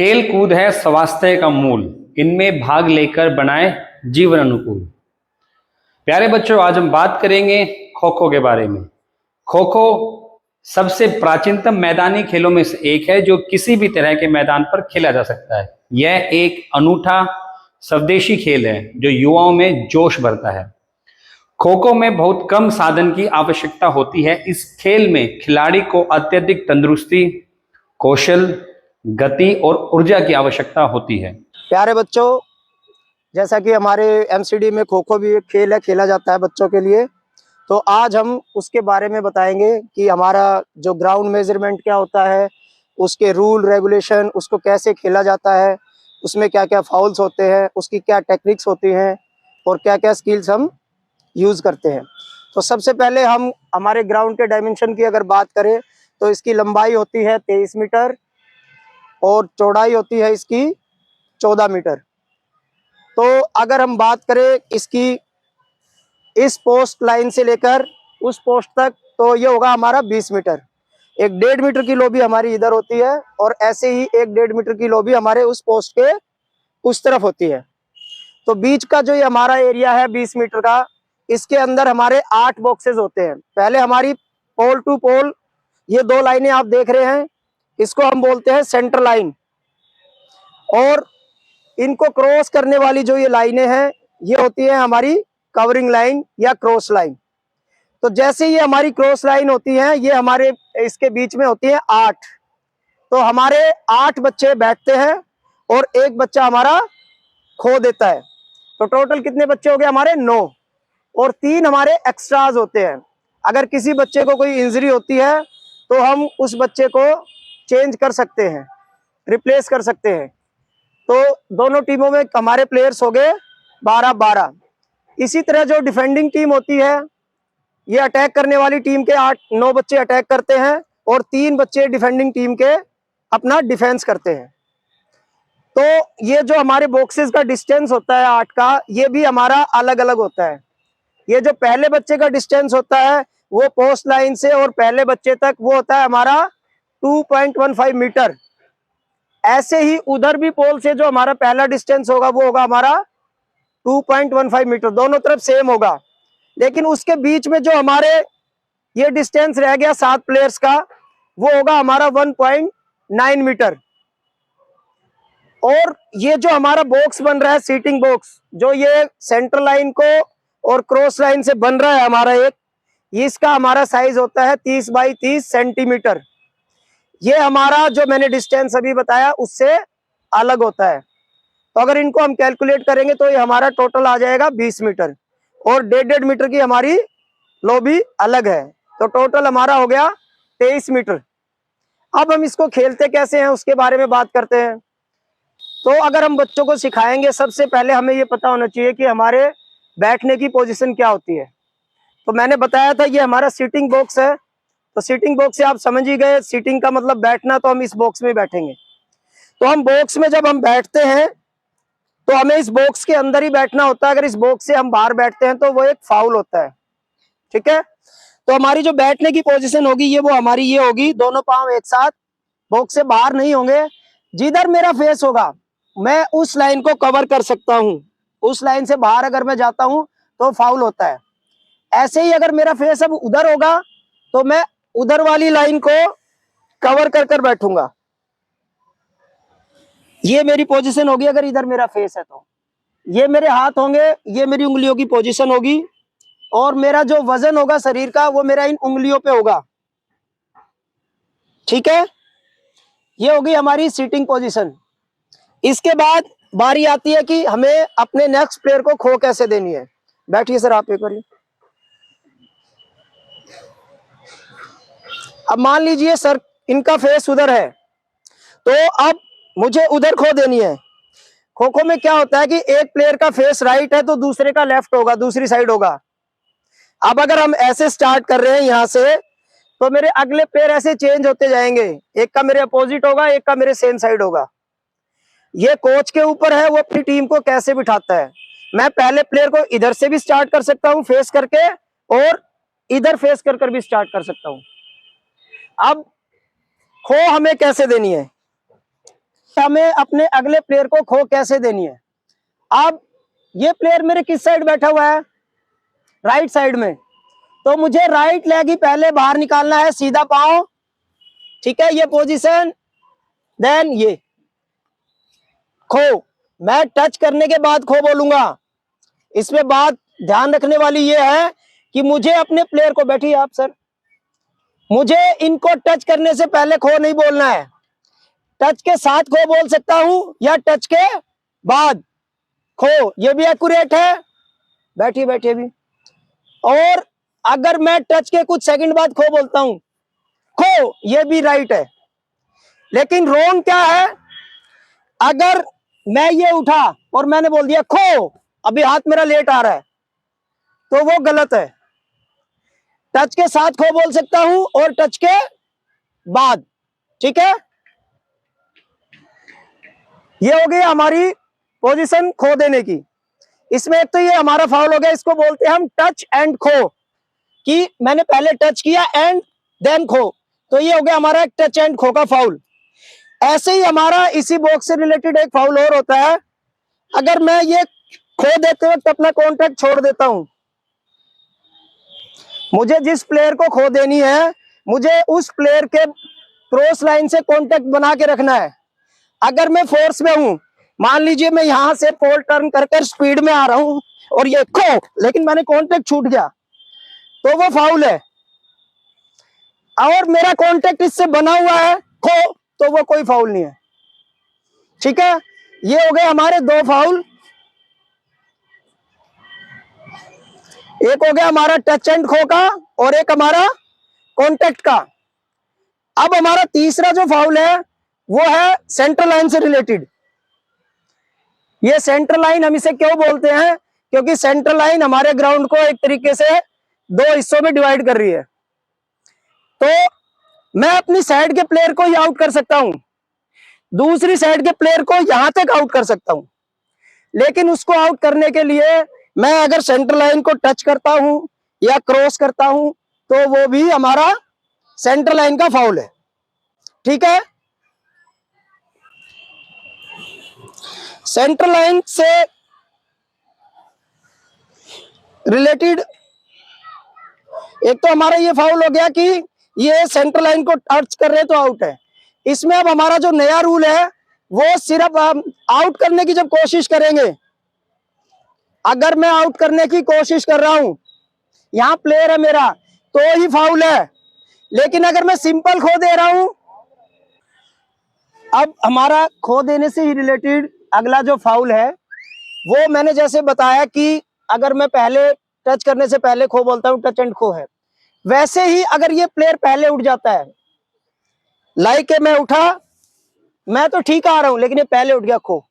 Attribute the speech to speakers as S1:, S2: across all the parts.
S1: खेल कूद है स्वास्थ्य का मूल, इनमें भाग लेकर बनाए जीवन अनुकूल। प्यारे बच्चों, आज हम बात करेंगे खो खो के बारे में। खो खो सबसे प्राचीनतम मैदानी खेलों में से एक है जो किसी भी तरह के मैदान पर खेला जा सकता है। यह एक अनूठा स्वदेशी खेल है जो युवाओं में जोश भरता है। खो खो में बहुत कम साधन की आवश्यकता होती है। इस खेल में खिलाड़ी को अत्यधिक तंदुरुस्ती, कौशल, गति और ऊर्जा की आवश्यकता होती है।
S2: प्यारे बच्चों, जैसा कि हमारे एमसीडी में खो खो भी एक खेल है, खेला जाता है बच्चों के लिए। तो आज हम उसके बारे में बताएंगे कि हमारा जो ग्राउंड मेजरमेंट क्या होता है, उसके रूल रेगुलेशन, उसको कैसे खेला जाता है, उसमें क्या क्या फाउल्स होते हैं, उसकी क्या टेक्निक्स होती हैं और क्या क्या स्किल्स हम यूज़ करते हैं। तो सबसे पहले हम हमारे ग्राउंड के डायमेंशन की अगर बात करें तो इसकी लंबाई होती है 23 मीटर और चौड़ाई होती है इसकी 14 मीटर। तो अगर हम बात करें इसकी इस पोस्ट लाइन से लेकर उस पोस्ट तक, तो ये होगा हमारा 20 मीटर। एक 1.5 मीटर की लॉबी हमारी इधर होती है और ऐसे ही एक 1.5 मीटर की लॉबी हमारे उस पोस्ट के उस तरफ होती है। तो बीच का जो ये हमारा एरिया है 20 मीटर का, इसके अंदर हमारे 8 बॉक्सेस होते हैं। पहले हमारी पोल टू पोल ये 2 लाइनें आप देख रहे हैं, इसको हम बोलते हैं सेंटर लाइन, और इनको क्रॉस करने वाली जो ये लाइनें हैं ये होती है हमारी कवरिंग लाइन या क्रॉस लाइन। तो जैसे ये हमारी क्रॉस लाइन होती है, ये हमारे इसके बीच में होती है 8। तो हमारे 8 बच्चे बैठते हैं और एक बच्चा हमारा खो देता है। तो टोटल कितने बच्चे हो गए हमारे? 9। और 3 हमारे एक्स्ट्राज होते हैं। अगर किसी बच्चे को कोई इंजरी होती है तो हम उस बच्चे को चेंज कर सकते हैं, रिप्लेस कर सकते हैं। तो दोनों टीमों में हमारे प्लेयर्स हो गए 12-12। इसी तरह जो डिफेंडिंग टीम होती है, ये अटैक करने वाली टीम के 8-9 बच्चे अटैक करते हैं और 3 बच्चे डिफेंडिंग टीम के अपना डिफेंस करते हैं। तो ये जो हमारे बॉक्सेस का डिस्टेंस होता है 8 का, ये भी हमारा अलग अलग होता है। ये जो पहले बच्चे का डिस्टेंस होता है वो पोस्ट लाइन से और पहले बच्चे तक वो होता है हमारा 2.15 मीटर। ऐसे ही उधर भी पोल से जो हमारा पहला डिस्टेंस होगा वो होगा हमारा 2.15 मीटर, दोनों तरफ सेम होगा। लेकिन उसके बीच में जो हमारे ये डिस्टेंस रह गया 7 प्लेयर्स का, वो होगा हमारा 1.9 मीटर। और ये जो हमारा बॉक्स बन रहा है, सीटिंग बॉक्स, जो ये सेंटर लाइन को और क्रॉस लाइन से बन रहा है हमारा एक, इसका हमारा साइज होता है 30 बाई 30 सेंटीमीटर। ये हमारा जो मैंने डिस्टेंस अभी बताया उससे अलग होता है। तो अगर इनको हम कैलकुलेट करेंगे तो ये हमारा टोटल आ जाएगा 20 मीटर और 1.5 मीटर की हमारी लॉबी अलग है। तो टोटल हमारा हो गया 23 मीटर। अब हम इसको खेलते कैसे हैं उसके बारे में बात करते हैं। तो अगर हम बच्चों को सिखाएंगे, सबसे पहले हमें ये पता होना चाहिए कि हमारे बैठने की पोजीशन क्या होती है। तो मैंने बताया था ये हमारा सीटिंग बॉक्स है। तो सीटिंग बॉक्स से आप समझ ही गए, सीटिंग का मतलब बैठना, तो हम इस बॉक्स में बैठेंगे। तो हम बॉक्स में जब हम बैठते हैं तो हमें इस बॉक्स के अंदर ही बैठना होता है। अगर इस बॉक्स से हम बाहर बैठते हैं तो वो एक फाउल होता है, ठीक है। तो हमारी जो बैठने की पोजीशन होगी ये वो हमारी ये होगी, दोनों पांव एक साथ, बॉक्स से बाहर नहीं होंगे। जिधर मेरा फेस होगा मैं उस लाइन को कवर कर सकता हूं। उस लाइन से बाहर अगर मैं जाता हूं तो फाउल होता है। ऐसे ही अगर मेरा फेस अब उधर होगा तो मैं उधर वाली लाइन को कवर कर कर बैठूंगा। ये मेरी पोजीशन होगी अगर इधर मेरा फेस है। तो ये मेरे हाथ होंगे, ये मेरी उंगलियों की पोजीशन होगी, और मेरा जो वजन होगा शरीर का वो मेरा इन उंगलियों पे होगा, ठीक है। ये होगी हमारी सीटिंग पोजीशन। इसके बाद बारी आती है कि हमें अपने नेक्स्ट प्लेयर को खो कैसे देनी है। बैठिए सर, आप एक बार। अब मान लीजिए सर इनका फेस उधर है, तो अब मुझे उधर खो देनी है। खो खो में क्या होता है कि एक प्लेयर का फेस राइट है तो दूसरे का लेफ्ट होगा, दूसरी साइड होगा। अब अगर हम ऐसे स्टार्ट कर रहे हैं यहां से, तो मेरे अगले प्लेयर ऐसे चेंज होते जाएंगे, एक का मेरे अपोजिट होगा, एक का मेरे सेम साइड होगा। ये कोच के ऊपर है वो अपनी टीम को कैसे बिठाता है। मैं पहले प्लेयर को इधर से भी स्टार्ट कर सकता हूं फेस करके, और इधर फेस कर भी स्टार्ट कर सकता हूं। अब खो हमें कैसे देनी है, हमें अपने अगले प्लेयर को खो कैसे देनी है। अब ये प्लेयर मेरे किस साइड बैठा हुआ है, राइट साइड में, तो मुझे राइट लेग ही पहले बाहर निकालना है, सीधा पांव, ठीक है, ये पोजीशन, देन ये खो। मैं टच करने के बाद खो बोलूंगा। इसमें बात ध्यान रखने वाली ये है कि मुझे अपने प्लेयर को, बैठिए आप सर, मुझे इनको टच करने से पहले खो नहीं बोलना है। टच के साथ खो बोल सकता हूं या टच के बाद खो, ये भी एक्यूरेट है। बैठिए बैठिए भी। और अगर मैं टच के कुछ सेकंड बाद खो बोलता हूं, खो, ये भी राइट है। लेकिन रॉन्ग क्या है, अगर मैं ये उठा और मैंने बोल दिया खो, अभी हाथ मेरा लेट आ रहा है, तो वो गलत है। टच के साथ खो बोल सकता हूं और टच के बाद, ठीक है। ये हो गई हमारी पोजीशन खो देने की। इसमें एक तो ये हमारा फाउल हो गया, इसको बोलते हैं हम टच एंड खो, कि मैंने पहले टच किया एंड देन खो, तो ये हो गया हमारा टच एंड खो का फाउल। ऐसे ही हमारा इसी बॉक्स से रिलेटेड एक फाउल और होता है। अगर मैं ये खो देते वक्त अपना कॉन्टैक्ट छोड़ देता हूं, मुझे जिस प्लेयर को खो देनी है, मुझे उस प्लेयर के क्रॉस लाइन से कॉन्टैक्ट बना के रखना है। अगर मैं फोर्स में हूं, मान लीजिए मैं यहां से पोल टर्न कर स्पीड में आ रहा हूं और ये खो, लेकिन मैंने कॉन्टैक्ट छूट गया, तो वो फाउल है। और मेरा कॉन्टैक्ट इससे बना हुआ है खो, तो वो कोई फाउल नहीं है, ठीक है। ये हो गए हमारे दो फाउल। एक हो गया हमारा टच एंड खो का और एक हमारा कॉन्टैक्ट का। अब हमारा तीसरा जो फाउल है वो है सेंट्रल लाइन से रिलेटेड। ये सेंट्रल लाइन हम इसे क्यों बोलते हैं, क्योंकि सेंट्रल लाइन हमारे ग्राउंड को एक तरीके से दो हिस्सों में डिवाइड कर रही है। तो मैं अपनी साइड के प्लेयर को ही आउट कर सकता हूं, दूसरी साइड के प्लेयर को यहां तक आउट कर सकता हूं, लेकिन उसको आउट करने के लिए मैं अगर सेंट्रल लाइन को टच करता हूं या क्रॉस करता हूं, तो वो भी हमारा सेंट्रल लाइन का फाउल है, ठीक है। सेंट्रल लाइन से रिलेटेड एक तो हमारा ये फाउल हो गया कि ये सेंट्रल लाइन को टच कर रहे हैं तो आउट है। इसमें अब हमारा जो नया रूल है वो सिर्फ आउट करने की जब कोशिश करेंगे, अगर मैं आउट करने की कोशिश कर रहा हूं, यहां प्लेयर है मेरा, तो ही फाउल है। लेकिन अगर मैं सिंपल खो दे रहा हूं, अब हमारा खो देने से ही रिलेटेड अगला जो फाउल है वो मैंने जैसे बताया कि अगर मैं पहले टच करने से पहले खो बोलता हूं, टच एंड खो है। वैसे ही अगर ये प्लेयर पहले उठ जाता है, लाइक मैं उठा, मैं तो ठीक आ रहा हूं लेकिन ये पहले उठ गया खो,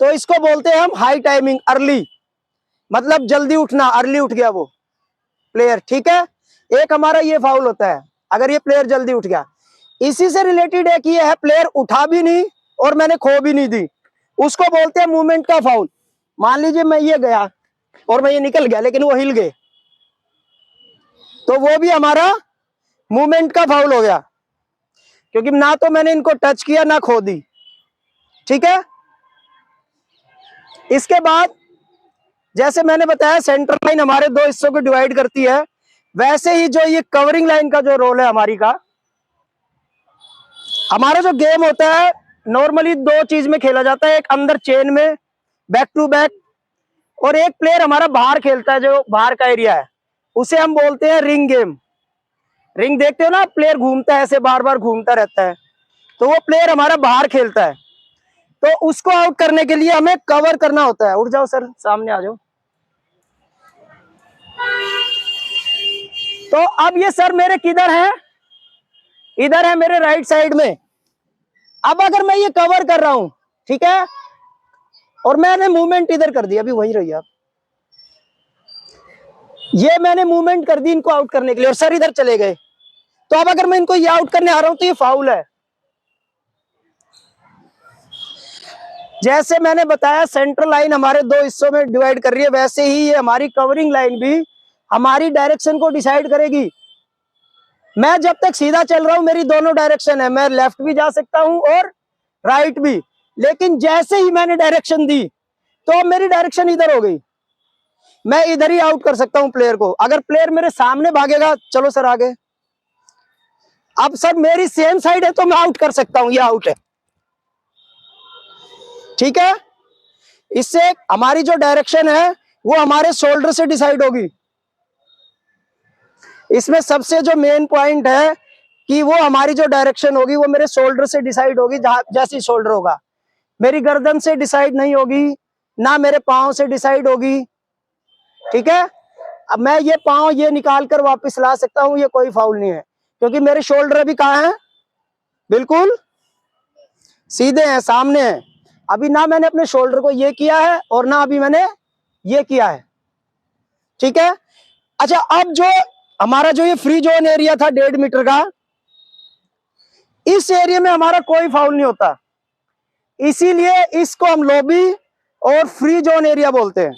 S2: तो इसको बोलते हैं हम हाई टाइमिंग, अर्ली, मतलब जल्दी उठना, अर्ली उठ गया वो प्लेयर, ठीक है। एक हमारा ये फाउल होता है अगर ये प्लेयर जल्दी उठ गया। इसी से रिलेटेड एक ये है, प्लेयर उठा भी नहीं और मैंने खो भी नहीं दी, उसको बोलते हैं मूवमेंट का फाउल। मान लीजिए मैं ये गया और मैं ये निकल गया लेकिन वो हिल गए, तो वो भी हमारा मूवमेंट का फाउल हो गया, क्योंकि ना तो मैंने इनको टच किया ना खो दी, ठीक है। इसके बाद जैसे मैंने बताया सेंट्रल लाइन हमारे दो हिस्सों को डिवाइड करती है, वैसे ही जो ये कवरिंग लाइन का जो रोल है हमारी का, हमारा जो गेम होता है नॉर्मली दो चीज में खेला जाता है, एक अंदर चेन में बैक टू बैक, और एक प्लेयर हमारा बाहर खेलता है, जो बाहर का एरिया है उसे हम बोलते हैं रिंग गेम। रिंग देखते हो ना, प्लेयर घूमता है ऐसे, बार बार घूमता रहता है, तो वो प्लेयर हमारा बाहर खेलता है। तो उसको आउट करने के लिए हमें कवर करना होता है। उठ जाओ सर, सामने आ जाओ। तो अब ये सर मेरे किधर है, इधर है मेरे राइट साइड में। अब अगर मैं ये कवर कर रहा हूं, ठीक है, और मैंने मूवमेंट इधर कर दी, अभी वही रही आप, ये मैंने मूवमेंट कर दी इनको आउट करने के लिए और सर इधर चले गए, तो अब अगर मैं इनको ये आउट करने आ रहा हूं तो ये फाउल है। जैसे मैंने बताया सेंट्रल लाइन हमारे दो हिस्सों में डिवाइड कर रही है, वैसे ही ये हमारी कवरिंग लाइन भी हमारी डायरेक्शन को डिसाइड करेगी। मैं जब तक सीधा चल रहा हूं मेरी दोनों डायरेक्शन है, मैं लेफ्ट भी जा सकता हूं और राइट भी, लेकिन जैसे ही मैंने डायरेक्शन दी तो अब मेरी डायरेक्शन इधर हो गई, मैं इधर ही आउट कर सकता हूं प्लेयर को। अगर प्लेयर मेरे सामने भागेगा, चलो सर आगे, अब सर मेरी सेम साइड है तो मैं आउट कर सकता हूं, ये आउट है, ठीक है। इससे हमारी जो डायरेक्शन है वो हमारे शोल्डर से डिसाइड होगी। इसमें सबसे जो मेन पॉइंट है कि वो हमारी जो डायरेक्शन होगी वो मेरे शोल्डर से डिसाइड होगी। जैसी शोल्डर होगा, मेरी गर्दन से डिसाइड नहीं होगी, ना मेरे पांव से डिसाइड होगी, ठीक है। अब मैं ये पांव ये निकाल कर वापस ला सकता हूं, ये कोई फाउल नहीं है, क्योंकि मेरे शोल्डर अभी कहाँ है, बिल्कुल सीधे हैं, सामने हैं। अभी ना मैंने अपने शोल्डर को ये किया है और ना अभी मैंने ये किया है, ठीक है। अच्छा, अब जो हमारा जो ये फ्री जोन एरिया था 1.5 मीटर का, इस एरिया में हमारा कोई फाउल नहीं होता, इसीलिए इसको हम लॉबी और फ्री जोन एरिया बोलते हैं।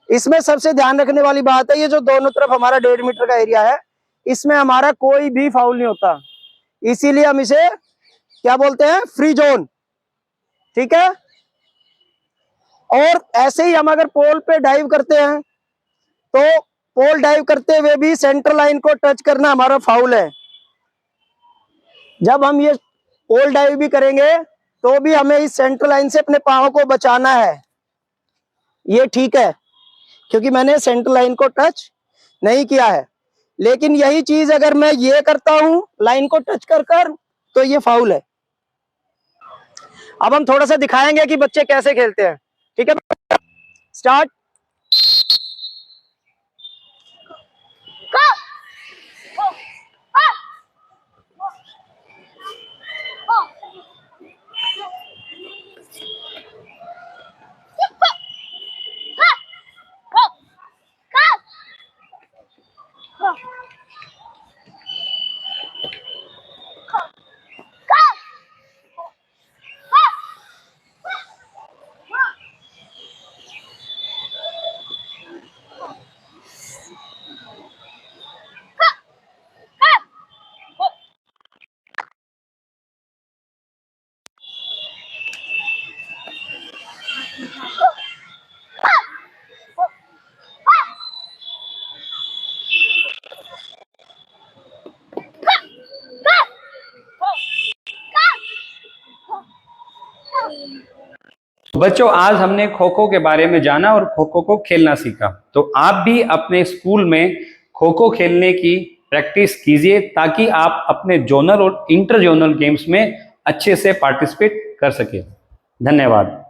S2: इसमें सबसे ध्यान रखने वाली बात है, ये जो दोनों तरफ हमारा 1.5 मीटर का एरिया है, इसमें हमारा कोई भी फाउल नहीं होता, इसीलिए हम इसे क्या बोलते हैं, फ्री जोन, ठीक है। और ऐसे ही हम अगर पोल पे डाइव करते हैं तो पोल डाइव करते हुए भी सेंटर लाइन को टच करना हमारा फाउल है। जब हम ये पोल डाइव भी करेंगे तो भी हमें इस सेंटर लाइन से अपने पांव को बचाना है, ये ठीक है, क्योंकि मैंने सेंटर लाइन को टच नहीं किया है। लेकिन यही चीज अगर मैं ये करता हूं लाइन को टच कर कर, तो ये फाउल है। अब हम थोड़ा सा दिखाएंगे कि बच्चे कैसे खेलते हैं, ठीक है। स्टार्ट।
S1: बच्चों, आज हमने खो खो के बारे में जाना और खो खो को खेलना सीखा। तो आप भी अपने स्कूल में खो खो खेलने की प्रैक्टिस कीजिए, ताकि आप अपने जोनल और इंटर जोनल गेम्स में अच्छे से पार्टिसिपेट कर सके। धन्यवाद।